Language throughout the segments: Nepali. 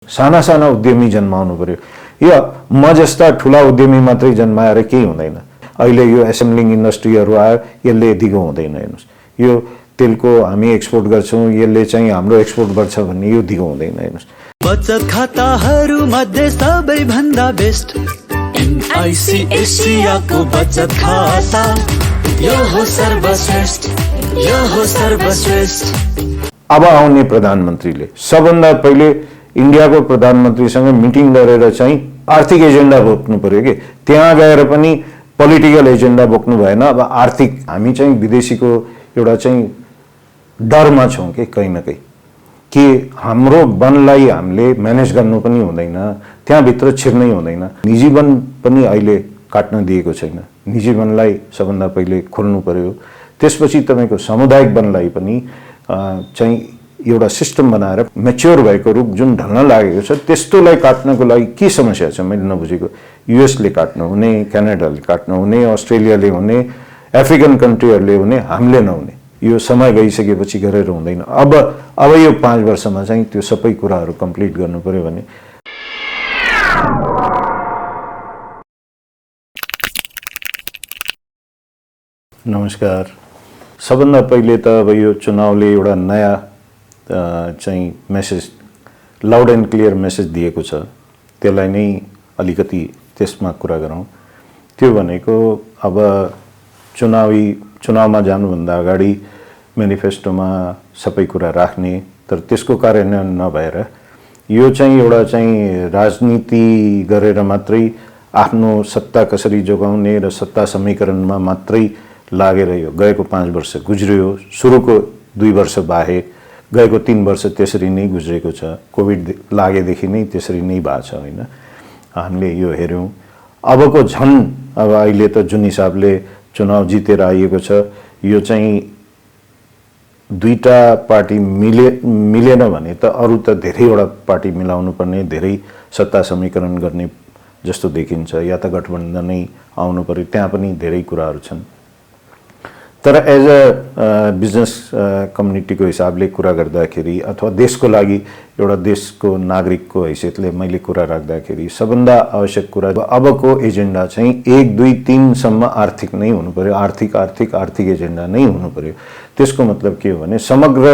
साना साना उद्यमी जन्माउनु पर्यो। यो म जस्ता ठुला उद्यमी मात्रै जन्माएर केही हुँदैन। अहिले यो एसेम्बलिङ इन्डस्ट्रीहरू आयो, यसले दिगो हुँदैन। हेर्नुहोस्, यो तेलको हामी एक्सपोर्ट गर्छौँ, यसले चाहिँ हाम्रो एक्सपोर्ट बढ्छ भन्ने यो दिगो हुँदैन। हेर्नुहोस्, बचत खाताहरू मध्ये सबैभन्दा बेस्ट एनआईसी एसियाको बचत खाता, यो हो सर्वश्रेष्ठ, यो हो सर्वश्रेष्ठ। अब आउने प्रधानमन्त्रीले सबभन्दा पहिले इन्डियाको प्रधानमन्त्रीसँग मिटिङ गरेर चाहिँ आर्थिक एजेन्डा बोक्नु पर्यो कि त्यहाँ गएर पनि पोलिटिकल एजेन्डा बोक्नु भएन। अब आर्थिक हामी चाहिँ विदेशीको एउटा चाहिँ डरमा छौँ कि कहीँ न कहीँ कि हाम्रो वनलाई हामीले म्यानेज गर्नु पनि हुँदैन, त्यहाँभित्र छिर्नै हुँदैन। निजी वन पनि अहिले काट्न दिएको छैन। निजी वनलाई सबभन्दा पहिले खोल्नु पर्यो। त्यसपछि तपाईँको सामुदायिक वनलाई पनि चाहिँ एउटा सिस्टम बनाएर मेच्योर भएको रूप जुन ढल्न लागेको छ त्यस्तोलाई काट्नको लागि के समस्या छ मैले नबुझेको। युएसले काट्न हुने, क्यानाडाले काट्न हुने, अस्ट्रेलियाले हुने, अफ्रिकन कन्ट्रीहरूले हुने, हामीले नहुने। यो समय गइसकेपछि गरेर हुँदैन। अब यो 5 वर्षमा चाहिँ त्यो सबै कुराहरू कम्प्लिट गर्नु पर्यो भने। नमस्कार। सबभन्दा पहिले त अब यो चुनावले एउटा नयाँ चाहिँ message, loud and clear message दिएको छ, त्यसलाई नै अलिकति त्यसमा कुरा गरौँ। त्यो भनेको अब चुनावमा जानुभन्दा अगाडि मेनिफेस्टोमा सबै कुरा राख्ने, तर त्यसको कार्यान्वयन नभएर यो चाहिँ एउटा चाहिँ राजनीति गरेर मात्रै आफ्नो सत्ता कसरी जोगाउने र सत्ता समीकरणमा मात्रै लागेर यो गएको 5 वर्ष गुज्रियो। सुरुको 2 वर्ष बाहेक गएको 3 वर्ष त्यसरी नै गुज्रेको छ। कोभिड लागेदेखि नै त्यसरी नै भएको छ होइन, हामीले यो हेऱ्यौँ। अबको झन् अब अहिले त जुन हिसाबले चुनाव जितेर आइएको छ, यो चाहिँ दुईटा पार्टी मिलेन भने त अरू त धेरैवटा पार्टी मिलाउनु पर्ने, धेरै सत्ता समीकरण गर्ने जस्तो देखिन्छ, या त गठबन्धनै आउनु पर्यो। त्यहाँ पनि धेरै कुराहरू छन्। तर एज अ बिजनेस कम्युनिटीको हिसाबले कुरा गर्दाखेरि अथवा देशको लागि एउटा देशको नागरिकको हैसियतले मैले कुरा राख्दाखेरि सबभन्दा आवश्यक कुरा अबको एजेन्डा चाहिँ 1, 2, 3 सम्म आर्थिक नै हुनु पर्यो। आर्थिक एजेन्डा नै हुनु पर्यो। त्यसको मतलब के हो भने समग्र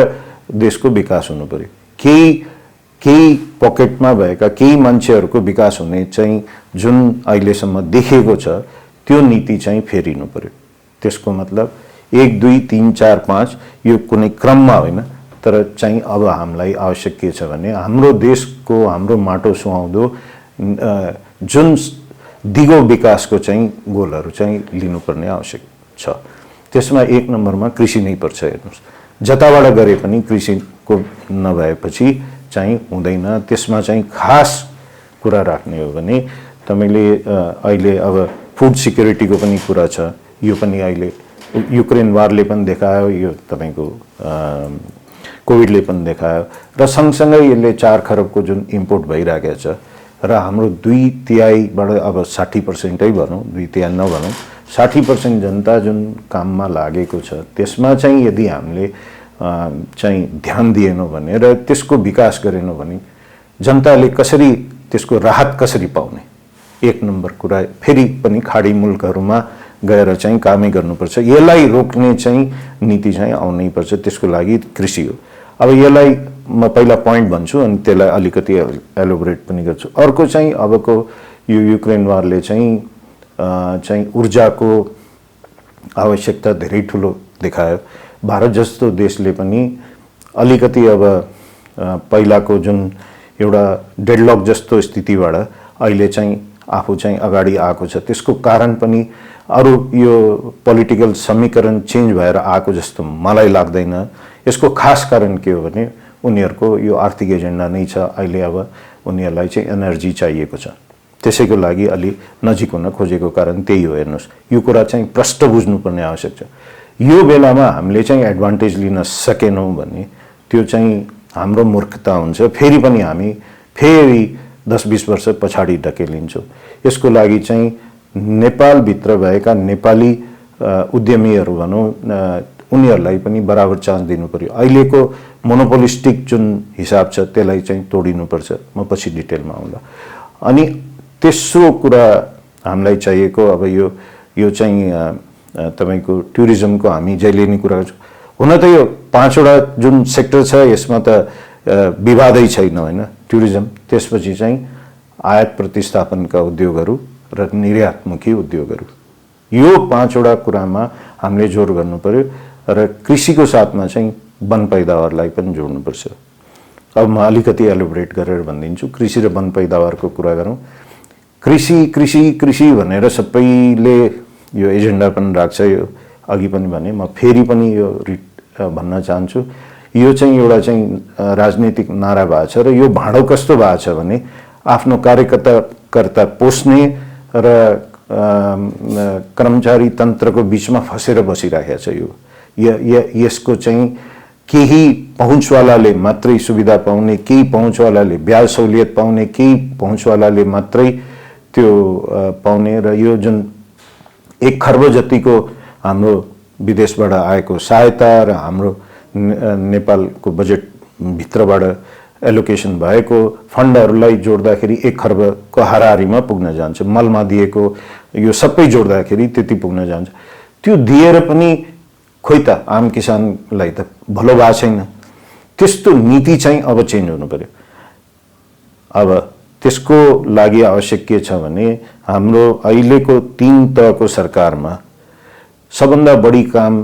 देशको विकास हुनु पर्यो। केही पकेटमा भएका केही मान्छेहरूको विकास हुने चाहिँ जुन अहिलेसम्म देखिएको छ त्यो नीति चाहिँ फेरिनु पर्यो। त्यसको मतलब 1, 2, 3, 4, 5 यो कुनै क्रममा होइन, तर चाहिँ अब हामीलाई आवश्यक के छ भने हाम्रो देशको, हाम्रो माटो सुहाउँदो जुन दिगो विकासको चाहिँ गोलहरू चाहिँ लिनुपर्ने आवश्यक छ। त्यसमा 1 नम्बरमा कृषि नै पर्छ। हेर्नुहोस्, जताबाट गरे पनि कृषिको नभएपछि चाहिँ हुँदैन। त्यसमा चाहिँ खास कुरा राख्ने हो भने तपाईँले अहिले अब फुड सिक्युरिटीको पनि कुरा छ। यो पनि अहिले युक्रेन वारले पनि देखायो, यो तपाईँको कोभिडले पनि देखायो, र सँगसँगै यसले 4 खरबको जुन इम्पोर्ट भइरहेको छ र हाम्रो 2/3बाट अब 60% भनौँ, 2/3 नभनौँ, 60% जनता जुन काममा लागेको छ त्यसमा चाहिँ यदि हामीले चाहिँ ध्यान दिएनौँ भने र त्यसको विकास गरेनौँ भने जनताले कसरी त्यसको राहत कसरी पाउने। 1 नम्बर कुरा फेरि पनि खाडी मुल्कहरूमा गएर चाहिँ कामै गर्नुपर्छ। यसलाई रोक्ने चाहिँ नीति चाहिँ आउनै पर्छ। त्यसको लागि कृषि हो। अब यसलाई म पहिला पोइन्ट भन्छु अनि त्यसलाई अलिकति एलोबरेट पनि गर्छु। अर्को चाहिँ अबको यो युक्रेन वारले चाहिँ ऊर्जाको आवश्यकता धेरै ठुलो देखायो। भारत जस्तो देशले पनि अलिकति अब पहिलाको जुन एउटा डेडलक जस्तो स्थितिबाट अहिले चाहिँ आफू चाहिँ अगाडि आएको छ। त्यसको कारण पनि अरू यो पोलिटिकल समीकरण चेन्ज भएर आएको जस्तो मलाई लाग्दैन। यसको खास कारण के हो भने उनीहरूको यो आर्थिक एजेन्डा नै छ। अहिले अब उनीहरूलाई चाहिँ एनर्जी चाहिएको छ, त्यसैको लागि अलि नजिक हुन खोजेको कारण त्यही हो। हेर्नुहोस्, यो कुरा चाहिँ प्रष्ट बुझ्नुपर्ने आवश्यक छ। यो बेलामा हामीले चाहिँ एडभान्टेज लिन सकेनौँ भने त्यो चाहिँ हाम्रो मूर्खता हुन्छ। फेरि पनि हामी फेरि 10-20 वर्ष पछाडि धकेलिन्छौँ। यसको लागि चाहिँ नेपालभित्र भएका नेपाली उद्यमीहरू भनौँ, उनीहरूलाई पनि बराबर चान्स दिनु पर्यो। अहिलेको मोनोपोलिस्टिक जुन हिसाब छ त्यसलाई चाहिँ तोडिनुपर्छ। म पछि डिटेलमा आउँला। अनि तेस्रो कुरा हामीलाई चाहिएको अब यो चाहिँ तपाईको टुरिज्मको हामी जहिले नै कुरा गर्छौँ। हुन त यो 5वटा जुन सेक्टर छ यसमा त विवादै छैन होइन। टुरिज्म, त्यसपछि चाहिँ आयात प्रतिस्थापनका उद्योगहरू र निर्यातमुखी उद्योगहरू, यो 5वटा कुरामा हामीले जोड गर्नु पर्यो र कृषिको साथमा चाहिँ वन पैदावारलाई पनि जोड्नुपर्छ। अब म अलिकति एलोबरेट गरेर भनिदिन्छु। कृषि र वन पैदावारको कुरा गरौँ। कृषि कृषि कृषि भनेर सबैले यो एजेन्डा पनि राख्छ। यो अघि पनि भने, म फेरि पनि यो भन्न चाहन्छु, यो चाहिँ एउटा चाहिँ राजनीतिक नारा भएको छ र यो भाँडो कस्तो भएको छ भने आफ्नो कार्यकर्ता पोस्ने र कर्मचारी तन्त्रको बीचमा फसेर बसिराखेको छ। यसको चाहिँ केही पहुँचवालाले मात्रै सुविधा पाउने, केही पहुँचवालाले ब्याज सहुलियत पाउने, केही पहुँचवालाले मात्रै त्यो पाउने र यो जुन 1 खर्ब जतिको हाम्रो विदेशबाट आएको सहायता र हाम्रो नेपालको बजेट भित्रबाट एलोकेसन भएको फन्डहरूलाई जोड्दाखेरि 1 खर्बको हाराहारीमा पुग्न जान्छ। मलमा दिएको यो सबै जोड्दाखेरि त्यति पुग्न जान्छ। त्यो दिएर पनि खोइ त आम किसानलाई त भलो भएको छैन। त्यस्तो नीति चाहिँ अब चेन्ज हुनु पर्यो। अब त्यसको लागि आवश्यक के छ भने हाम्रो अहिलेको 3 तहको सरकारमा सबभन्दा बढी काम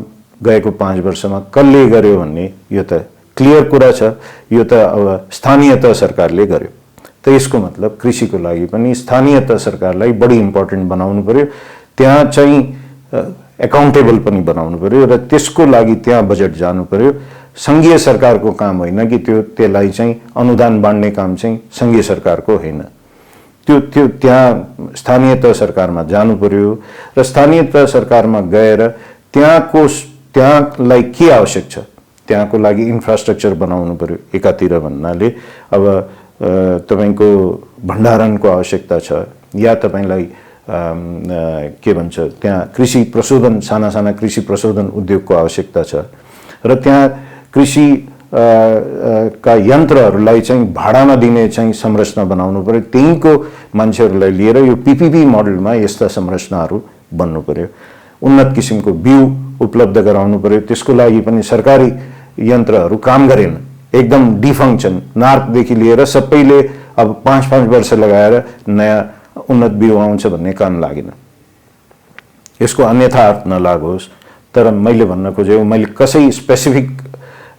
गएको 5 वर्षमा कसले गर्यो भन्ने यो त क्लियर कुरा छ। यो त अब स्थानीय तह सरकारले गर्यो। त यसको मतलब कृषिको लागि पनि स्थानीय तह सरकारलाई बढी इम्पोर्टेन्ट बनाउनु पर्यो। त्यहाँ चाहिँ एकाउन्टेबल पनि बनाउनु पर्यो र त्यसको लागि त्यहाँ बजेट जानु पर्यो। संघीय सरकारको काम होइन कि त्यसलाई चाहिँ अनुदान बाँड्ने काम चाहिँ संघीय सरकारको होइन। त्यो त्यहाँ स्थानीय तह सरकारमा जानु पर्यो र स्थानीय तह सरकारमा गएर त्यहाँलाई के आवश्यक छ त्यहाँको लागि इन्फ्रास्ट्रक्चर बनाउनु पर्यो। एकातिर भन्नाले अब तपाईको भण्डारणको आवश्यकता छ या तपाईलाई के भन्छ त्यहाँ कृषि प्रशोधन, साना साना कृषि प्रशोधन उद्योगको आवश्यकता छ र त्यहाँ कृषि का यन्त्रहरूलाई चाहिँ भाडामा दिने चाहिँ संरचना बनाउनु पर्यो। त्यहीँको मान्छेहरूलाई लिएर यो पीपीपी मोडलमा यस्ता संरचनाहरू बन्नु पर्यो। उन्नत किसिमको बिउ उपलब्ध गराउनु पर्यो। त्यसको लागि पनि सरकारी यन्त्रहरू काम गरेन, एकदम डिफङ्क्सन। नार्कदेखि लिएर सबैले अब 5-5 वर्ष लगाएर नयाँ उन्नत बिउ आउँछ भन्ने काम लागेन। यसको अन्यथा अर्थ नलागोस्, तर मैले भन्न खोजेको मैले कसै स्पेसिफिक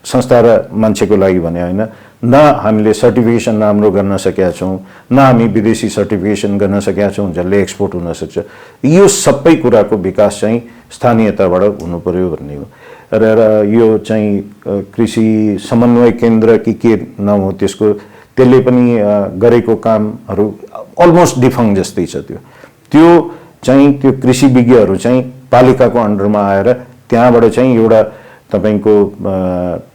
संस्था र मान्छेको लागि भने होइन। न हामीले सर्टिफिकेसन राम्रो गर्न सकेका छौँ, न हामी विदेशी सर्टिफिकेसन गर्न सकेका छौँ जसले एक्सपोर्ट हुन सक्छ। यो सबै कुराको विकास चाहिँ स्थानीयताबाट हुनु पर्यो भन्ने हो। र यो चाहिँ कृषि समन्वय केन्द्र के नाम हो त्यसको, त्यसले पनि गरेको कामहरू अलमोस्ट डिफङ जस्तै छ। त्यो चाहिँ त्यो कृषि विज्ञहरू चाहिँ पालिकाको अन्डरमा आएर त्यहाँबाट चाहिँ एउटा तपाईको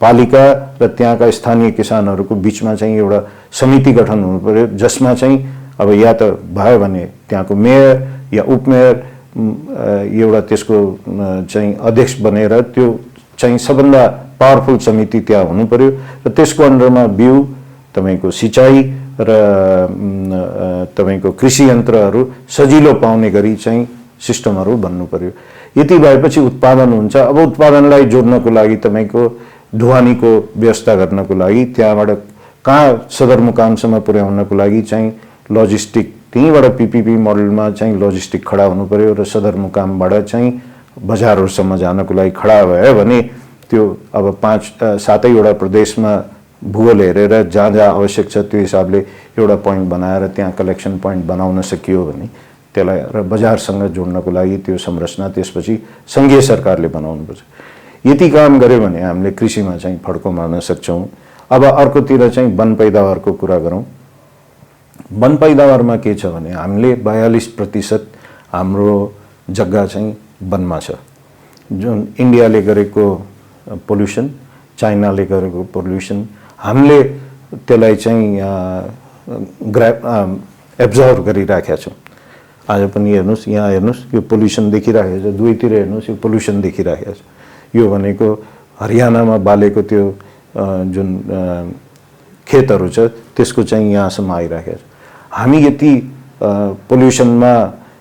पालिका र त्यहाँका स्थानीय किसानहरूको बीचमा चाहिँ एउटा समिति गठन हुनु पर्यो, जसमा चाहिँ अब या त भयो भने त्यहाँको मेयर या उपमेयर एउटा त्यसको चाहिँ अध्यक्ष बनेर त्यो चाहिँ सबभन्दा पावरफुल समिति त्यहाँ हुनु पर्यो र त्यसको अन्डरमा बिउ, तपाईको सिँचाइ र तपाईको कृषि यन्त्रहरू सजिलो पाउने गरी चाहिँ सिस्टमहरू बन्नु पर्यो। यति भएपछि उत्पादन हुन्छ। अब उत्पादनलाई जोड्नको लागि तपाईको ढुवानीको व्यवस्था गर्नको लागि त्यहाँबाट कहाँ सदरमुकामसम्म पुर्याउनको लागि चाहिँ लजिस्टिक, त्यहीँबाट पीपीपी मोडलमा चाहिँ लजिस्टिक खडा हुनु पर्यो र सदरमुकामबाट चाहिँ बजारहरूसम्म जानको लागि खडा भयो भने त्यो अब 5-7वटा प्रदेशमा भूगोल हेरेर जहाँ जहाँ आवश्यक छ त्यो हिसाबले एउटा पोइन्ट बनाएर त्यहाँ कलेक्सन पोइन्ट बनाउन सकियो भने त्यसलाई र बजारसँग जोड्नको लागि त्यो संरचना त्यसपछि संघीय सरकारले बनाउनुपर्छ। यति काम गर्यो भने हामीले कृषिमा चाहिँ फड्को मार्न सक्छौँ। अब अर्कोतिर चाहिँ वन पैदावारको कुरा गरौँ। वन पैदावारमा के छ भने हामीले 42% हाम्रो जग्गा चाहिँ वनमा छ। जुन इन्डियाले गरेको पोल्युसन, चाइनाले गरेको पोल्युसन, हामीले त्यसलाई चाहिँ एब्जर्भ गरिराखेका छौँ। आज पनि हेर्नुहोस्, यहाँ हेर्नुहोस्, यो पोल्युसन देखिराखेको छ, दुवैतिर हेर्नुहोस् यो पोल्युसन देखिराखेको छ। यो भनेको हरियाणामा बालेको त्यो जुन खेतहरू छ त्यसको चाहिँ यहाँसम्म आइराखेको छ। हामी यति पोल्युसनमा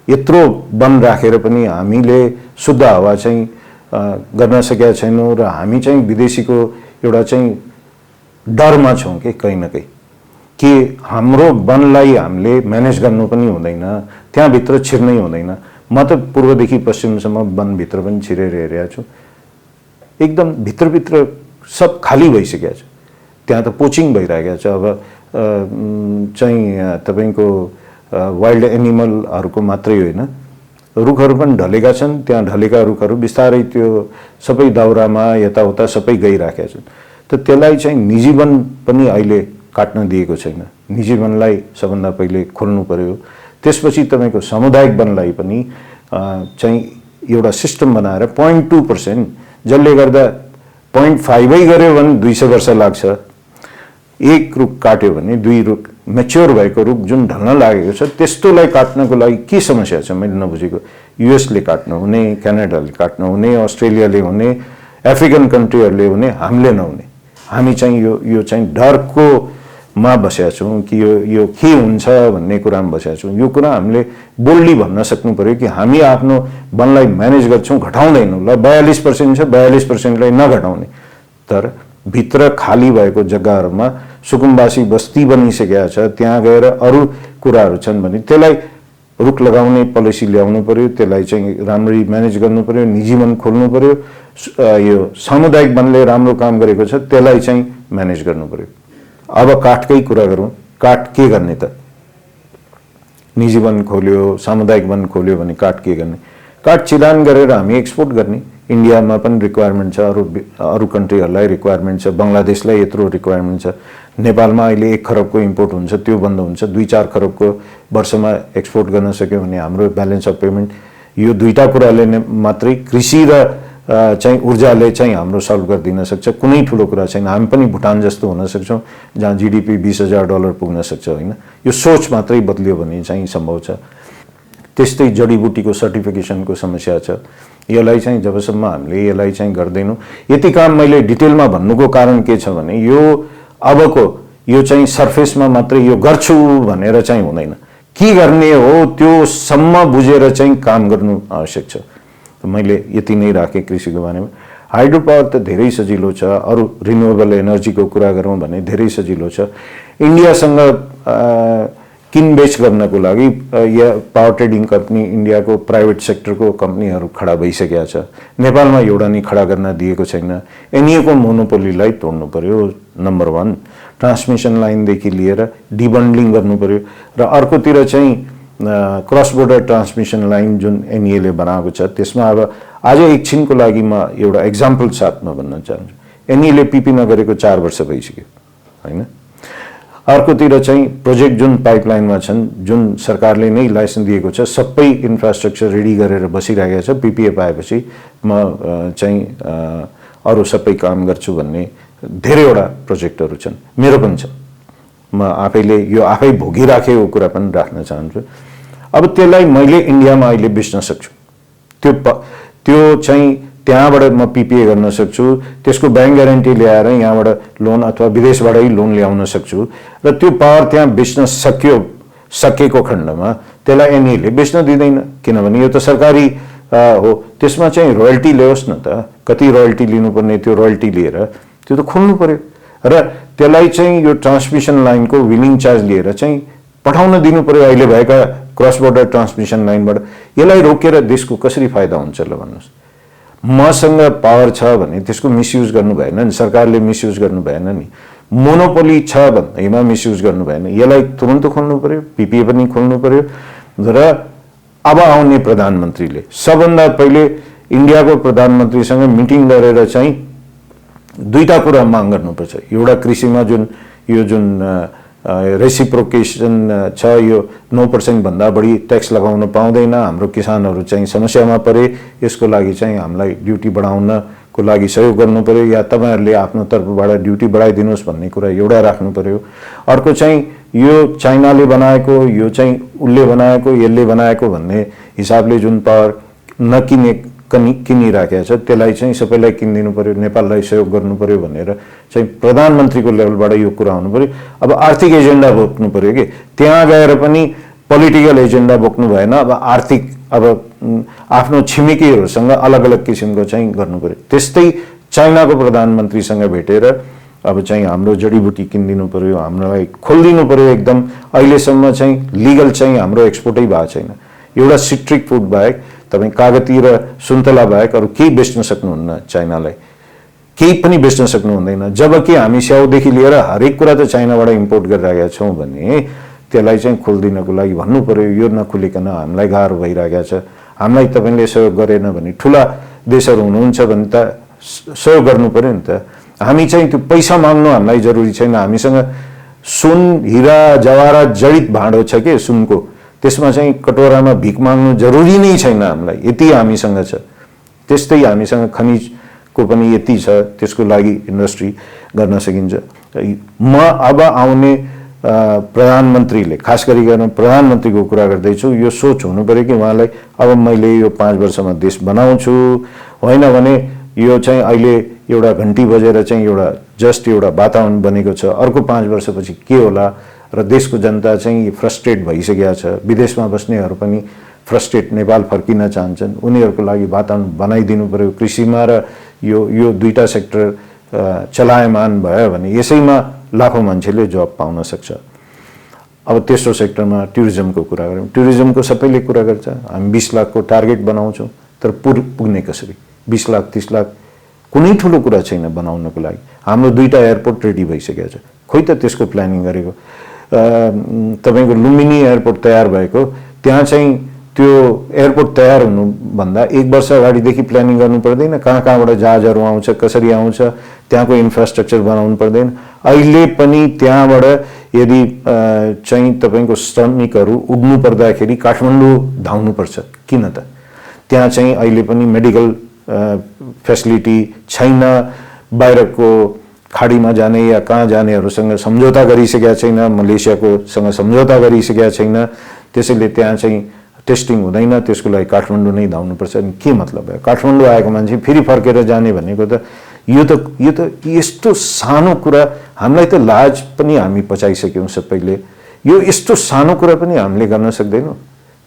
यत्रो वन राखेर पनि हामीले शुद्ध हावा चाहिँ गर्न सकेका छैनौँ र हामी चाहिँ विदेशीको एउटा चाहिँ डरमा छौँ कि कहीँ न कहीँ कि हाम्रो वनलाई हामीले म्यानेज गर्नु पनि हुँदैन, त्यहाँभित्र छिर्नै हुँदैन। म त पूर्वदेखि पश्चिमसम्म वनभित्र पनि छिरेर हेरेको छु, एकदम भित्रभित्र सब खाली भइसकेको छ। त्यहाँ त पोचिङ भइरहेको छ। अब चाहिँ तपाईँको वाइल्ड एनिमलहरूको मात्रै होइन, रुखहरू पनि ढलेका छन्। त्यहाँ ढलेका रुखहरू बिस्तारै त्यो सबै दाउरामा यताउता सबै गइराखेका छन्। त त्यसलाई चाहिँ निजी वन पनि अहिले काट्न दिएको छैन। निजी वनलाई सबभन्दा पहिले खोल्नु पर्यो, त्यसपछि तपाईँको सामुदायिक वनलाई पनि चाहिँ एउटा सिस्टम बनाएर 0.2%, जसले गर्दा 0.5 गऱ्यो भने 200 वर्ष लाग्छ। एक रुख काट्यो भने 2 रुख मेच्योर भएको रुख जुन ढल्न लागेको छ त्यस्तोलाई काट्नको लागि के समस्या छ मैले नबुझेको। युएसले काट्न हुने, क्यानाडाले काट्न हुने, अस्ट्रेलियाले हुने, अफ्रिकन कन्ट्रीहरूले हुने, हामीले नहुने। हामी चाहिँ यो चाहिँ डरको मा बसेका छौँ कि यो के हुन्छ भन्ने कुरामा बसेका छौँ। यो कुरा हामीले बोल्डली भन्न सक्नु पर्यो कि हामी आफ्नो वनलाई म्यानेज गर्छौँ, घटाउँदैनौँ। ल 42% छ, 42%लाई नघटाउने, तर भित्र खाली भएको जग्गाहरूमा सुकुम्बासी बस्ती बनिसकेका छ, त्यहाँ गएर अरू कुराहरू छन् भने त्यसलाई रुख लगाउने पोलिसी ल्याउनु पर्यो, त्यसलाई चाहिँ राम्ररी म्यानेज गर्नु पर्यो, निजी वन खोल्नु पर्यो। यो सामुदायिक वनले राम्रो काम गरेको छ त्यसलाई चाहिँ म्यानेज गर्नु पर्यो। अब काठकै कुरा गरौँ, काठ के गर्ने त? निजी वन खोल्यो, सामुदायिक वन खोल्यो भने काठ के गर्ने? काठ चिदान गरेर हामी एक्सपोर्ट गर्ने। इन्डियामा पनि रिक्वायरमेन्ट छ, अरू कन्ट्रीहरूलाई रिक्वायरमेन्ट छ, बङ्गलादेशलाई यत्रो रिक्वायरमेन्ट छ। नेपालमा अहिले 1 खरबको इम्पोर्ट हुन्छ, त्यो बन्द हुन्छ। 2-4 खरबको वर्षमा एक्सपोर्ट गर्न सक्यो भने हाम्रो ब्यालेन्स अफ पेमेन्ट यो दुईटा कुराले मात्रै कृषि र चाहिँ ऊर्जाले चाहिँ हाम्रो सल्भ गरिदिन सक्छ। कुनै ठुलो कुरा छैन। हामी पनि भुटान जस्तो हुन सक्छौँ जहाँ GDP $20,000 पुग्न सक्छ, होइन? यो सोच मात्रै बदलियो भने चाहिँ सम्भव छ। त्यस्तै जडीबुटीको सर्टिफिकेसनको समस्या छ। यसलाई चाहिँ जबसम्म हामीले यसलाई चाहिँ गर्दैनौँ, यति काम मैले डिटेलमा भन्नुको कारण के छ भने यो अबको यो चाहिँ सर्फेसमा मात्रै यो गर्छु भनेर चाहिँ हुँदैन। के गर्ने हो त्यो सम्म बुझेर चाहिँ काम गर्नु आवश्यक छ। मैले यति नै राखेँ कृषिको बारेमा। हाइड्रो पावर त धेरै सजिलो छ। अरू रिन्युएबल एनर्जीको कुरा गरौँ भने धेरै सजिलो छ। इन्डियासँग किनबेच गर्नको लागि या पावर ट्रेडिङ कम्पनी इन्डियाको प्राइभेट सेक्टरको कम्पनीहरू खडा भइसकेका छ। नेपालमा एउटा नि खडा गर्न दिएको छैन। एनइएको मोनोपोलीलाई तोड्नु पर्यो, नम्बर 1। ट्रान्समिसन लाइनदेखि लिएर डिबन्डलिङ गर्नु पर्यो। र अर्कोतिर चाहिँ क्रस बोर्डर ट्रान्समिसन लाइन जुन एनइएले बनाएको छ त्यसमा अब आज एकछिनको लागि म एउटा एक्जाम्पल साथमा भन्न चाहन्छु। एनइएले पिपी नगरेको 4 वर्ष भइसक्यो, होइन? अर्कोतिर चाहिँ प्रोजेक्ट जुन पाइपलाइनमा छन्, जुन सरकारले नै लाइसेन्स दिएको छ, सबै इन्फ्रास्ट्रक्चर रेडी गरेर बसिरहेको छ। पिपिए पाएपछि म चाहिँ अरू सबै काम गर्छु भन्ने धेरैवटा प्रोजेक्टहरू छन्। मेरो पनि छ। म आफैले यो आफै भोगिराखेको कुरा पनि राख्न चाहन्छु। अब त्यसलाई मैले इन्डियामा अहिले बेच्न सक्छु। त्यो चाहिँ त्यहाँबाट म पिपिए गर्न सक्छु। त्यसको ब्याङ्क ग्यारेन्टी ल्याएर यहाँबाट लोन अथवा विदेशबाटै लोन ल्याउन सक्छु। र त्यो पावर त्यहाँ बेच्न सकेको खण्डमा त्यसलाई एनइएले बेच्न दिँदैन, किनभने यो त सरकारी हो। त्यसमा चाहिँ रोयल्टी ल्याओस् न त। कति रोयल्टी लिनुपर्ने त्यो रोयल्टी लिएर त्यो त खोल्नु पर्यो। र त्यसलाई चाहिँ यो ट्रान्समिसन लाइनको विलिङ चार्ज लिएर चाहिँ पठाउन दिनु पर्यो। अहिले भएका क्रस बोर्डर ट्रान्समिसन लाइनबाट यसलाई रोकेर देशको कसरी फाइदा हुन्छ ल भन्नुहोस्? मसँग पावर छ भने त्यसको मिसयुज गर्नु भएन नि, सरकारले मिसयुज गर्नु भएन नि। मोनोपोली छ भन्दैमा मिसयुज गर्नु भएन। यसलाई तुरन्त खोल्नु पर्यो, पिपिए पनि खोल्नु पर्यो। र अब आउने प्रधानमन्त्रीले सबभन्दा पहिले इन्डियाको प्रधानमन्त्रीसँग मिटिङ गरेर चाहिँ दुईटा कुरा माग गर्नुपर्छ। एउटा कृषिमा जुन रेसिप्रोकेसन छ, यो 9% भन्दा बढी ट्याक्स लगाउन पाउँदैन। हाम्रो किसानहरू चाहिँ समस्यामा परे। यसको लागि चाहिँ हामीलाई ड्युटी बढाउनको लागि सहयोग गर्नु पर्यो, या तपाईँहरूले आफ्नो तर्फबाट ड्युटी बढाइदिनुहोस् भन्ने कुरा एउटा राख्नु पर्यो। अर्को चाहिँ यो चाइनाले बनाएको, यो चाहिँ उसले बनाएको, यसले बनाएको भन्ने हिसाबले जुन पावर नकिने किनिराखेको छ त्यसलाई चाहिँ सबैलाई किनिदिनु पर्यो, नेपाललाई सहयोग गर्नु पर्यो भनेर चाहिँ प्रधानमन्त्रीको लेभलबाट यो कुरा आउनु पर्यो। अब आर्थिक एजेन्डा बोक्नु पर्यो कि त्यहाँ गएर पनि पोलिटिकल एजेन्डा बोक्नु भएन। अब आर्थिक अब आफ्नो छिमेकीहरूसँग अलग अलग किसिमको चाहिँ गर्नु पर्यो। त्यस्तै चाइनाको प्रधानमन्त्रीसँग भेटेर अब चाहिँ हाम्रो जडीबुटी किनिदिनु पर्यो, हामीलाई खोलिदिनु पर्यो एकदम। अहिलेसम्म चाहिँ लिगल चाहिँ हाम्रो एक्सपोर्टै भएको छैन। एउटा सिट्रिक फुड बाहेक तपाईँ कागती र सुन्तला बाहेक अरू केही बेच्न सक्नुहुन्न चाइनालाई, केही पनि बेच्न सक्नु हुँदैन। जबकि हामी स्याउदेखि लिएर हरेक कुरा त चाइनाबाट इम्पोर्ट गरिरहेका छौँ भने त्यसलाई चाहिँ खोलिदिनको लागि भन्नु पर्यो। यो नखुलिकन हामीलाई गाह्रो भइरहेको छ। हामीलाई तपाईँले सहयोग गरेन भने ठुला देशहरू हुनुहुन्छ भने त सहयोग गर्नु पर्यो नि त। हामी चाहिँ त्यो पैसा माग्नु हामीलाई जरुरी छैन। हामीसँग सुन, हिरा, जवाहरात जडित भाँडो छ के सुनको, त्यसमा चाहिँ कटोरामा भिख माग्नु जरुरी नै छैन हामीलाई, यति हामीसँग छ। त्यस्तै हामीसँग खनिजको पनि यति छ, त्यसको लागि इन्डस्ट्री गर्न सकिन्छ। म अब आउने प्रधानमन्त्रीले, खास गरिकन प्रधानमन्त्रीको कुरा गर्दैछु, यो सोच हुनु पर्यो कि उहाँलाई अब मैले यो 5 वर्षमा देश बनाउँछु, होइन भने यो चाहिँ अहिले एउटा घन्टी बजेर चाहिँ एउटा जस्ट एउटा वातावरण बनेको छ, अर्को 5 वर्षपछि के होला र देशको जनता चाहिँ फ्रस्ट्रेट भइसकेको छ। विदेशमा बस्नेहरू पनि फ्रस्ट्रेट नेपाल फर्किन चाहन्छन्, उनीहरूको लागि वातावरण बनाइदिनु पर्यो। कृषिमा र यो दुईटा सेक्टर चलायमान भयो भने यसैमा लाखौँ मान्छेले जब पाउन सक्छ। अब तेस्रो सेक्टरमा टुरिज्मको कुरा गरौँ। टुरिज्मको सबैले कुरा गर्छ, हामी 20 लाखको टार्गेट बनाउँछौँ, तर पुग्ने कसरी? 20 लाख 30 लाख कुनै ठुलो कुरा छैन बनाउनको लागि। हाम्रो 2टा एयरपोर्ट रेडी भइसकेको छ, खोइ त त्यसको प्लानिङ गरेको। तपाईँको लुम्बिनी एयरपोर्ट तयार भएको, त्यहाँ चाहिँ त्यो एयरपोर्ट तयार हुनुभन्दा 1 वर्ष अगाडिदेखि प्लानिङ गर्नु पर्दैन? कहाँबाट जहाजहरू आउँछ, कसरी आउँछ, त्यहाँको इन्फ्रास्ट्रक्चर बनाउनु पर्दैन? अहिले पनि त्यहाँबाट यदि चाहिँ तपाईँको श्रमिकहरू उड्नु पर्दाखेरि काठमाडौँ धाउनुपर्छ। किन त? त्यहाँ चाहिँ अहिले पनि मेडिकल फेसिलिटी छैन। बाहिरको खाडीमा जाने या कहाँ जानेहरूसँग सम्झौता गरिसकेका छैन, मलेसियाकोसँग सम्झौता गरिसकेका छैन। त्यसैले त्यहाँ चाहिँ टेस्टिङ हुँदैन, त्यसको लागि काठमाडौँ नै धाउनुपर्छ। अनि के मतलब भयो? काठमाडौँ आएको मान्छे फेरि फर्केर जाने भनेको त यो त यस्तो सानो कुरा। हामीलाई त लाज पनि हामी पचाइसक्यौँ सबैले। यो यस्तो सानो कुरा पनि हामीले गर्न सक्दैनौँ।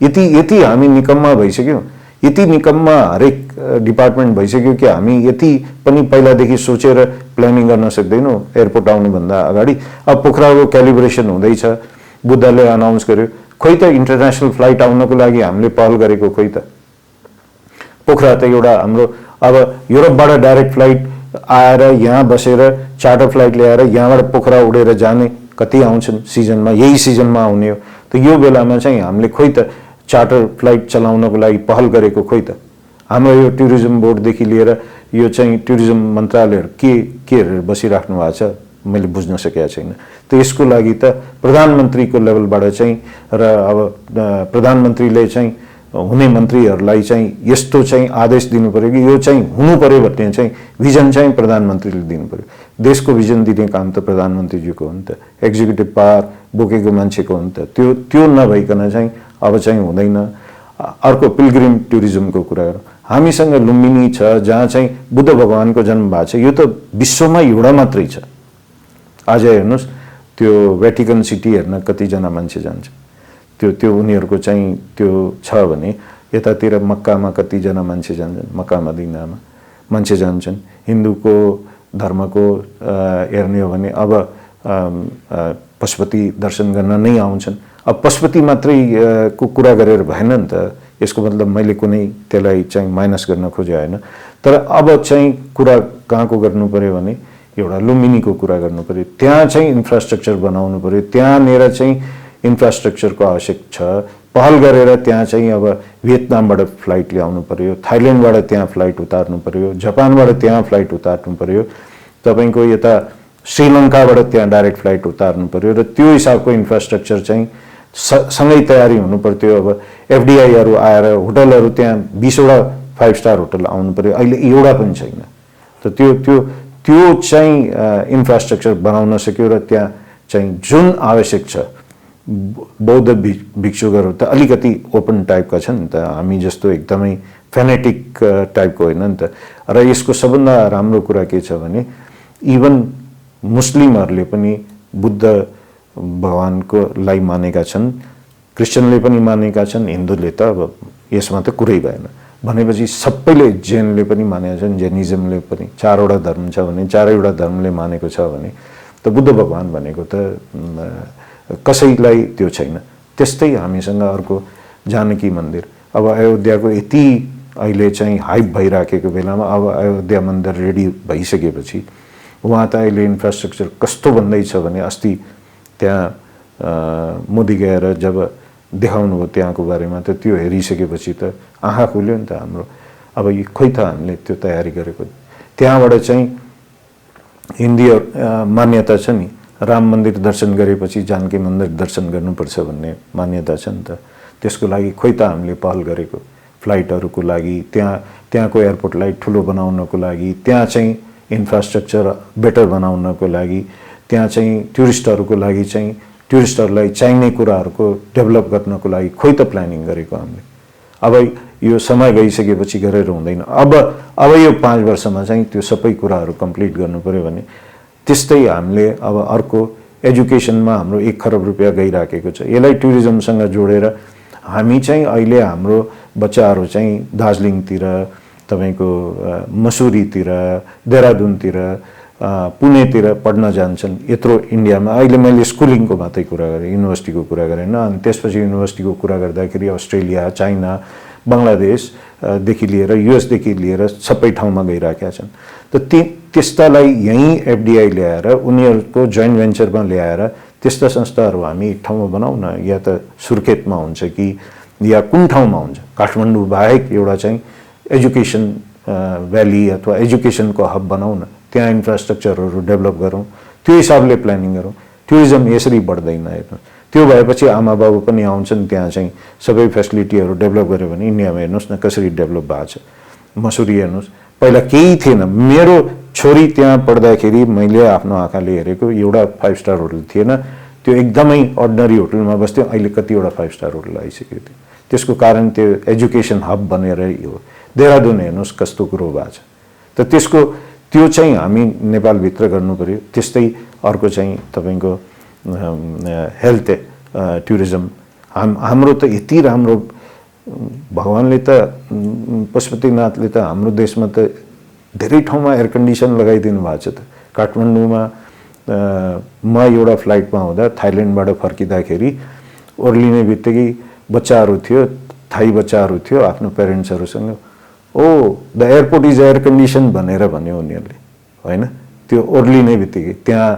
यति हामी निकम्मा भइसक्यौँ, यति निकम्मा हरेक डिपार्टमेन्ट भइसक्यो कि हामी यति पनि पहिलादेखि सोचेर प्लानिङ गर्न सक्दैनौँ एयरपोर्ट आउनुभन्दा अगाडि। अब पोखराको क्यालिब्रेसन हुँदैछ, बुद्धले अनाउन्स गर्यो, खोइ त इन्टरनेसनल फ्लाइट आउनको लागि हामीले पहल गरेको खोइ त। पोखरा त एउटा हाम्रो अब युरोपबाट डाइरेक्ट फ्लाइट आएर यहाँ बसेर चार्टर फ्लाइट ल्याएर यहाँबाट पोखरा उडेर जाने कति आउँछन् सिजनमा, यही सिजनमा आउने हो। त यो बेलामा चाहिँ हामीले खोइ त चार्टर फ्लाइट चलाउनको लागि पहल गरेको खोइ त। हाम्रो यो टुरिज्म बोर्डदेखि लिएर यो चाहिँ टुरिज्म मन्त्रालयहरू के हेरेर बसिराख्नु भएको छ मैले बुझ्न सकेको छैन। त यसको लागि त प्रधानमन्त्रीको लेभलबाट चाहिँ र अब प्रधानमन्त्रीले चाहिँ हुने मन्त्रीहरूलाई चाहिँ यस्तो चाहिँ आदेश दिनु पर्यो कि यो चाहिँ हुनु पर्यो भन्ने चाहिँ भिजन चाहिँ प्रधानमन्त्रीले दिनु पर्यो। देशको भिजन दिने काम त प्रधानमन्त्रीज्यूको हो नि त, एक्जिक्युटिभ पावर बोकेको मान्छेको हो नि त। त्यो नभइकन चाहिँ अब चाहिँ हुँदैन। अर्को पिलग्रिम टुरिज्मको कुरा गरौँ। हामीसँग लुम्बिनी छ जहाँ चाहिँ बुद्ध भगवानको जन्म भएको छ। यो त विश्वमा एउटा मात्रै छ। आज हेर्नुहोस् त्यो भ्याटिकन सिटी हेर्न कतिजना मान्छे जान्छ, त्यो उनीहरूको चाहिँ त्यो छ भने यतातिर मक्कामा कतिजना मान्छे जान्छन्, मक्का मदिनामा मान्छे जान्छन्। हिन्दूको धर्मको हेर्ने हो भने अब पशुपति दर्शन गर्न नै आउँछन्। अब पशुपति मात्रै को कुरा गरेर भएन नि त। यसको मतलब मैले कुनै त्यसलाई चाहिँ माइनस गर्न खोजे होइन। तर अब चाहिँ कुरा कहाँको गर्नु पर्यो भने एउटा लुम्बिनीको कुरा गर्नु पर्यो। त्यहाँ चाहिँ इन्फ्रास्ट्रक्चर बनाउनु पर्यो। त्यहाँनिर चाहिँ इन्फ्रास्ट्रक्चरको आवश्यक छ। पहल गरेर त्यहाँ चाहिँ अब भियतनामबाट फ्लाइट ल्याउनु पर्यो, थाइल्यान्डबाट त्यहाँ फ्लाइट उतार्नु पर्यो, जापानबाट त्यहाँ फ्लाइट उतार्नु पर्यो, तपाईँको यता श्रीलङ्काबाट त्यहाँ डाइरेक्ट फ्लाइट उतार्नु पर्यो। र त्यो हिसाबको इन्फ्रास्ट्रक्चर चाहिँ सँगै तयारी हुनु पर्थ्यो। अब एफडिआईहरू आएर होटलहरू त्यहाँ 20वटा 5 स्टार होटल आउनु पर्यो, अहिले एउटा पनि छैन। त त्यो चाहिँ इन्फ्रास्ट्रक्चर बनाउन सक्यो र त्यहाँ चाहिँ जुन आवश्यक छ बौद्ध भिक्षुकहरू त अलिकति ओपन टाइपका छन् नि त, हामी जस्तो एकदमै फेनेटिक टाइपको होइन नि त। र यसको सबभन्दा राम्रो कुरा के छ भने इभन मुस्लिमहरूले पनि बुद्ध भगवानको लाई मानेका छन्, क्रिस्चियनले पनि मानेका छन्, हिन्दूले त अब यसमा त कुरै भएन। भनेपछि सबैले, जैनले पनि मानेका छन्, जैनिज्मले पनि, 4वटा धर्म छ भने 4वटा धर्मले मानेको छ भने त बुद्ध भगवान भनेको त कसैलाई त्यो छैन। त्यस्तै हामीसँग अर्को जानकी मन्दिर, अब अयोध्याको यति अहिले चाहिँ हाइप भइराखेको बेलामा अब अयोध्या मन्दिर रेडी भइसकेपछि वहाँ त अहिले इन्फ्रास्ट्रक्चर कस्तो भन्दैछ भने अस्ति त्यहाँ मोदी गएर जब देखाउनु भयो त्यहाँको बारेमा त त्यो हेरिसकेपछि त आँखा खुल्यो नि त हाम्रो। अब खोइ त हामीले त्यो तयारी गरेको, त्यहाँबाट चाहिँ हिन्दी मान्यता छ नि, राम मन्दिर दर्शन गरेपछि जानकी मन्दिर दर्शन गर्नुपर्छ भन्ने मान्यता छ नि त। त्यसको लागि खोइ त हामीले पहल गरेको, फ्लाइटहरूको लागि, त्यहाँको एयरपोर्टलाई ठुलो बनाउनको लागि, त्यहाँ चाहिँ इन्फ्रास्ट्रक्चर बेटर बनाउनको लागि, त्यहाँ चाहिँ टुरिस्टहरूको लागि चाहिँ टुरिस्टहरूलाई चाहिने कुराहरूको डेभलप गर्नको लागि खोइ त प्लानिङ गरेको हामीले। अब यो समय गइसकेपछि गरेर हुँदैन। अब यो 5 वर्षमा चाहिँ त्यो सबै कुराहरू कम्प्लिट गर्नु पर्यो भने त्यस्तै हामीले अब अर्को एजुकेसनमा हाम्रो 1 खरब रुपियाँ गइराखेको छ। यसलाई टुरिज्मसँग जोडेर हामी चाहिँ अहिले हाम्रो बच्चाहरू चाहिँ दार्जिलिङतिर, तपाईको मसुरीतिर, देहरादुनतिर, पुणेतिर पढ्न जान्छन्। यत्रो इन्डियामा अहिले मैले स्कुलिङको मात्रै कुरा गरेँ, युनिभर्सिटीको कुरा गरेन। अनि त्यसपछि युनिभर्सिटीको कुरा गर्दाखेरि अस्ट्रेलिया, चाइना, बङ्गलादेशदेखि लिएर युएसदेखि लिएर सबै ठाउँमा गइराखेका छन्। त त्यस्तालाई यहीँ एफडिआई ल्याएर उनीहरूको जोइन्ट भेन्चरमा ल्याएर त्यस्ता संस्थाहरू हामी एक ठाउँमा बनाऊ न, या त सुर्खेतमा हुन्छ कि या कुन ठाउँमा हुन्छ। काठमाडौँ बाहेक एउटा चाहिँ एजुकेसन भ्याली अथवा एजुकेसनको हब बनाऊ न, त्यहाँ इन्फ्रास्ट्रक्चरहरू डेभलप गरौँ, त्यो हिसाबले प्लानिङ गरौँ। टुरिज्म यसरी बढ्दैन। हेर्नु, त्यो भएपछि आमा बाबु पनि आउँछन्, त्यहाँ चाहिँ सबै फेसिलिटीहरू डेभलप गर्यो भने इन्डियामा हेर्नुहोस् न कसरी डेभलप भएको छ। मसुरी हेर्नुहोस्, पहिला केही थिएन। मेरो छोरी त्यहाँ पढ्दाखेरि मैले आफ्नो आँखाले हेरेको एउटा 5 स्टार होटल थिएन, त्यो एकदमै अर्डिनरी होटलमा बस्थ्यो। अहिले कतिवटा 5 स्टार होटल आइसक्यो थियो। त्यसको कारण त्यो एजुकेसन हब बनेर हो। देहरादुन हेर्नुहोस् कस्तो कुरो भएको छ। त त्यो चाहिँ हामी नेपालभित्र गर्नु पर्यो। त्यस्तै अर्को चाहिँ तपाईँको हेल्थ टुरिज्म हाम्रो त यति राम्रो, भगवानले त पशुपतिनाथले त हाम्रो देशमा त धेरै ठाउँमा एयर कन्डिसन लगाइदिनु भएको छ। त काठमाडौँमा म एउटा फ्लाइटमा हुँदा थाइल्यान्डबाट फर्किँदाखेरि ओर्लिने बित्तिकै बच्चाहरू थियो, थाई बच्चाहरू थियो आफ्नो पेरेन्ट्सहरूसँग, oh the airport is air condition भनेर भन्यो उनीहरूले, होइन? त्यो ओर्लिने बित्तिकै त्यहाँ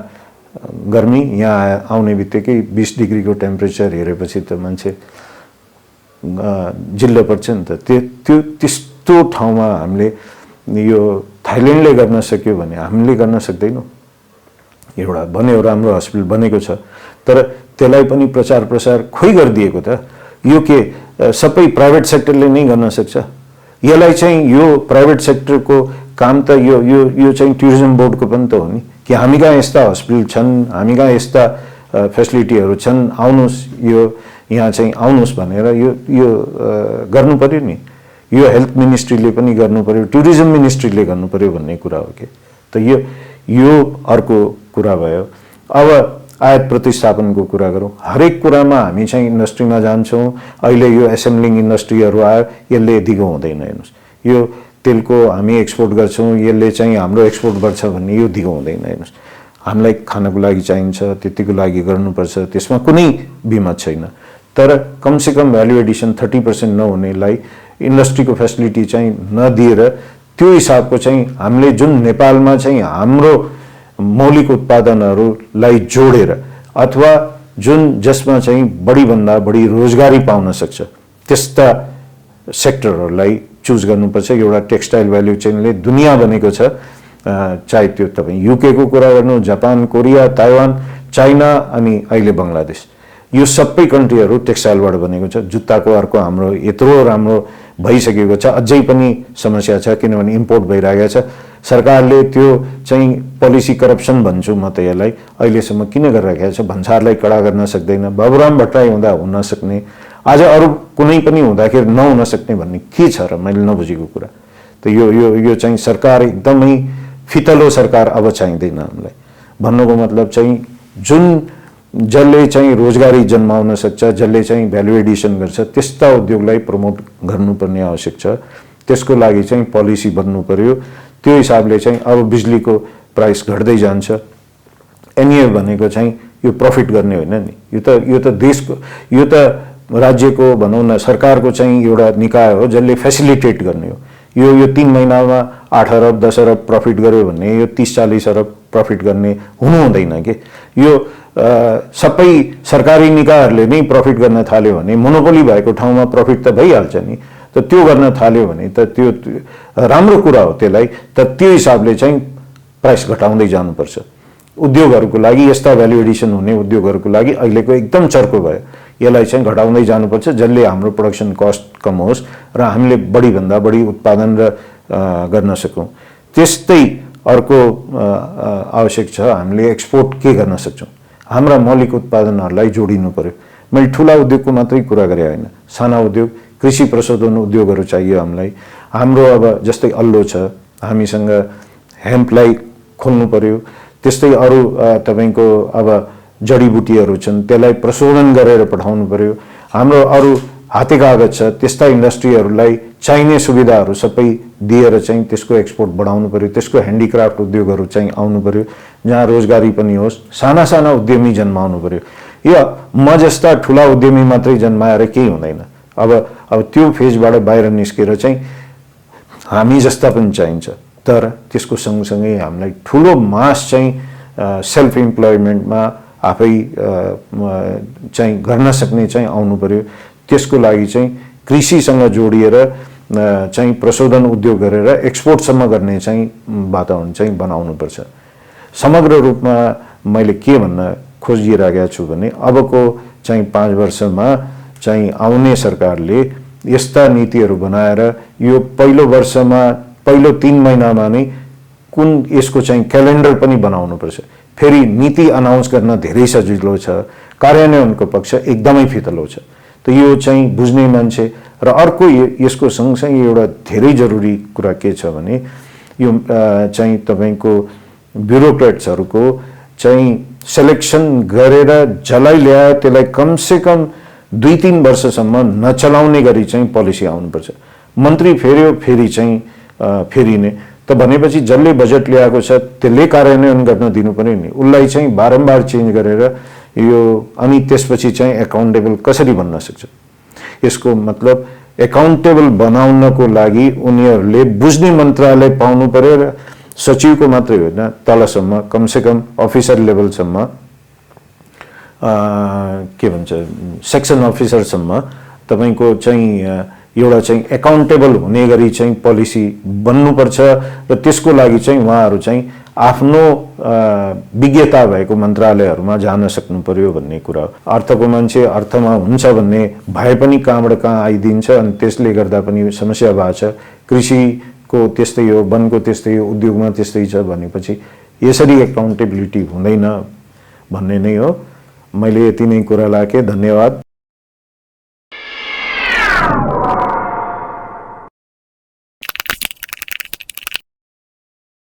गर्मी, यहाँ आउने बित्तिकै 20 डिग्रीको टेम्परेचर हेरेपछि त मान्छे जिल्लो पर्छ नि त। त्यस्तो ठाउँमा हामीले यो थाइल्यान्डले गर्न सक्यो भने हामीले गर्न सक्दैनौँ। एउटा बन्यो, राम्रो हस्पिटल बनेको छ, तर त्यसलाई पनि प्रचार प्रसार खोइ गरिदिएको त। यो के सबै प्राइभेट सेक्टरले नै गर्न सक्छ? यसलाई चाहिँ यो प्राइभेट सेक्टरको काम त यो चाहिँ टुरिज्म बोर्डको पनि त हो नि, कि हामी कहाँ यस्ता हस्पिटल छन्, हामी कहाँ यस्ता फेसिलिटीहरू छन्, आउनुहोस्, यो यहाँ चाहिँ आउनुहोस् भनेर यो गर्नु पर्यो नि। यो हेल्थ मिनिस्ट्रीले पनि गर्नु पर्यो, टुरिज्म मिनिस्ट्रीले गर्नु पर्यो भन्ने कुरा हो कि। त यो अर्को कुरा भयो। अब आयात प्रतिस्थापनको कुरा गरौँ। हरेक कुरामा हामी चाहिँ इन्डस्ट्रीमा जान्छौँ। अहिले यो एसेम्ब्लिङ इन्डस्ट्रीहरू आयो, यसले यतिको हुँदैन। हेर्नुहोस्, यो तेलको हामी एक्सपोर्ट गर्छौँ, यसले चाहिँ हाम्रो एक्सपोर्ट गर्छ भन्ने यो दिगो हुँदैन। हेर्नुहोस्, हामीलाई खानको लागि चाहिन्छ, त्यतिको लागि गर्नुपर्छ, त्यसमा कुनै बिमत छैन। तर कमसेकम भ्यालु एडिसन 30% नहुनेलाई इन्डस्ट्रीको फेसिलिटी चाहिँ नदिएर त्यो हिसाबको चाहिँ हामीले जुन नेपालमा चाहिँ हाम्रो मौलिक उत्पादनहरूलाई जोडेर अथवा जुन जसमा चाहिँ बढीभन्दा बढी रोजगारी पाउन सक्छ त्यस्ता सेक्टरहरूलाई चुज गर्नुपर्छ। एउटा टेक्सटाइल भ्याल्यु चेनले दुनियाँ बनेको छ, चाहे त्यो तपाईँ युकेको कुरा गर्नु, जापान, कोरिया, ताइवान, चाइना अनि अहिले बङ्गलादेश, यो सबै कन्ट्रीहरू टेक्सटाइलबाट बनेको छ। जुत्ताको अर्को हाम्रो यत्रो राम्रो भइसकेको छ, अझै पनि समस्या छ किनभने इम्पोर्ट भइरहेको छ। सरकारले त्यो चाहिँ पोलिसी करप्सन भन्छु म त यसलाई, अहिलेसम्म किन गरिरहेको छ? भन्सारलाई कडा गर्न सक्दैन, बाबुराम भट्टराई हुँदा हुन सक्ने, आज अरू कुनै पनि हुँदाखेरि नहुन सक्ने भन्ने के छ र? मैले नबुझेको कुरा त यो यो यो चाहिँ सरकार एकदमै फितलो सरकार अब चाहिँदैन हामीलाई। भन्नुको मतलब चाहिँ जुन जसले चाहिँ रोजगारी जन्माउन सक्छ, जसले चाहिँ भ्यालु एडिसन गर्छ, त्यस्ता उद्योगलाई प्रमोट गर्नुपर्ने आवश्यक छ। त्यसको लागि चाहिँ पोलिसी बन्नु पर्यो। त्यो हिसाबले चाहिँ अब बिजुलीको प्राइस घट्दै जान्छ। एनए भनेको चाहिँ यो प्रफिट गर्ने होइन नि, यो त देशको, यो त राज्यको भनौँ न सरकारको चाहिँ एउटा निकाय हो जसले फेसिलिटेट गर्ने हो। यो 3 महिनामा 8 अरब 10 अरब प्रफिट गर्यो भने यो 30-40 अरब प्रफिट गर्ने हुनु हुँदैन के? यो सबै सरकारी निकायहरूले नै प्रफिट गर्न थाल्यो भने, मोनोपोली भएको ठाउँमा प्रफिट त भइहाल्छ नि। त त्यो गर्न थाल्यो भने त त्यो राम्रो कुरा हो त्यसलाई, तर त्यो हिसाबले चाहिँ प्राइस घटाउँदै जानुपर्छ। उद्योगहरूको लागि यस्ता भ्यालु एडिसन हुने उद्योगहरूको लागि अहिलेको एकदम चर्को भयो। यसलाई चाहिँ घटाउँदै जानुपर्छ जसले हाम्रो प्रोडक्सन कस्ट कम होस् र हामीले बढीभन्दा बढी उत्पादन गर्न सकौँ। त्यस्तै अर्को आवश्यक छ, हामीले एक्सपोर्ट के गर्न सक्छौँ? हाम्रा मौलिक उत्पादनहरूलाई जोडिनु पर्यो। मैले ठुला उद्योगको मात्रै कुरा गरे होइन, साना उद्योग, कृषि प्रशोधन उद्योगहरू चाहियो हामीलाई। हाम्रो अब जस्तै अल्लो छ, हामीसँग हेम्पलाई खोल्नु पर्यो। त्यस्तै अरू तपाईँको अब जडीबुटीहरू छन्, त्यसलाई प्रशोधन गरेर पठाउनु पर्यो। हाम्रो अरू हाते कागज छ, त्यस्ता इन्डस्ट्रीहरूलाई चाहिने सुविधाहरू सबै दिएर चाहिँ त्यसको एक्सपोर्ट बढाउनु पर्यो। त्यसको ह्यान्डिक्राफ्ट उद्योगहरू चाहिँ आउनु पर्यो जहाँ रोजगारी पनि होस्, साना साना उद्यमी जन्माउनु पर्यो। यो म जस्ता ठुला उद्यमी मात्रै जन्माएर केही हुँदैन। अब त्यो फेजबाट बाहिर निस्केर चाहिँ हामी जस्ता पनि चाहिन्छ, तर त्यसको सँगसँगै हामीलाई ठुलो मास चाहिँ सेल्फ इम्प्लोइमेन्टमा आफै चाहिँ गर्न सक्ने चाहिँ आउनु पर्यो। त्यसको लागि चाहिँ कृषिसँग जोडिएर चाहिँ प्रशोधन उद्योग गरेर एक्सपोर्टसम्म गर्ने चाहिँ वातावरण चाहिँ बनाउनुपर्छ। समग्र रूपमा मैले के भन्न खोजिरहेको छु भने अबको चाहिँ 5 वर्षमा चाहिँ आउने सरकारले यस्ता नीतिहरू बनाएर यो पहिलो वर्षमा पहिलो 3 महिनामा नै कुन यसको चाहिँ क्यालेन्डर पनि बनाउनुपर्छ। फेरि नीति अनाउन्स गर्न धेरै सजिलो छ, कार्यान्वयनको पक्ष एकदमै फितलो छ। त यो चाहिँ बुझ्ने मान्छे र अर्को यसको सँगसँगै एउटा धेरै जरुरी कुरा के छ भने यो चाहिँ तपाईँको ब्युरोक्रेट्सहरूको चाहिँ सेलेक्सन गरेर जसलाई ल्यायो त्यसलाई कमसेकम 2-3 वर्षसम्म नचलाउने गरी चाहिँ पोलिसी आउनुपर्छ। मन्त्री फेर्यो फेरि चाहिँ फेरिने त भनेपछि जसले बजेट ल्याएको छ त्यसले कार्यान्वयन गर्न दिनु पर्यो नि। उसलाई चाहिँ बारम्बार चेन्ज गरेर यो अनि त्यसपछि चाहिँ एकाउन्टेबल कसरी बन्न सक्छ? यसको मतलब एकाउन्टेबल बनाउनको लागि उनीहरूले बुझ्ने मन्त्रालय पाउनु पर्यो र सचिवको मात्रै होइन, तलसम्म कमसेकम अफिसर लेभलसम्म के भन्छ सेक्सन अफिसरसम्म तपाईँको चाहिँ एउटा चाहिँ एकाउन्टेबल हुने गरी चाहिँ पोलिसी बन्नुपर्छ र त्यसको लागि चाहिँ उहाँहरू चाहिँ आफ्नो विज्ञता भएको मन्त्रालयहरूमा जान सक्नु पर्यो भन्ने कुरा। अर्थको मान्छे अर्थमा हुन्छ भन्ने भए पनि कहाँबाट कहाँ आइदिन्छ अनि त्यसले गर्दा पनि समस्या भएको छ। कृषिको त्यस्तै हो, वनको त्यस्तै हो, उद्योगमा त्यस्तै छ भनेपछि यसरी एकाउन्टेबिलिटी हुँदैन भन्ने नै हो। मैले यति नै कुरा राखेँ। धन्यवाद।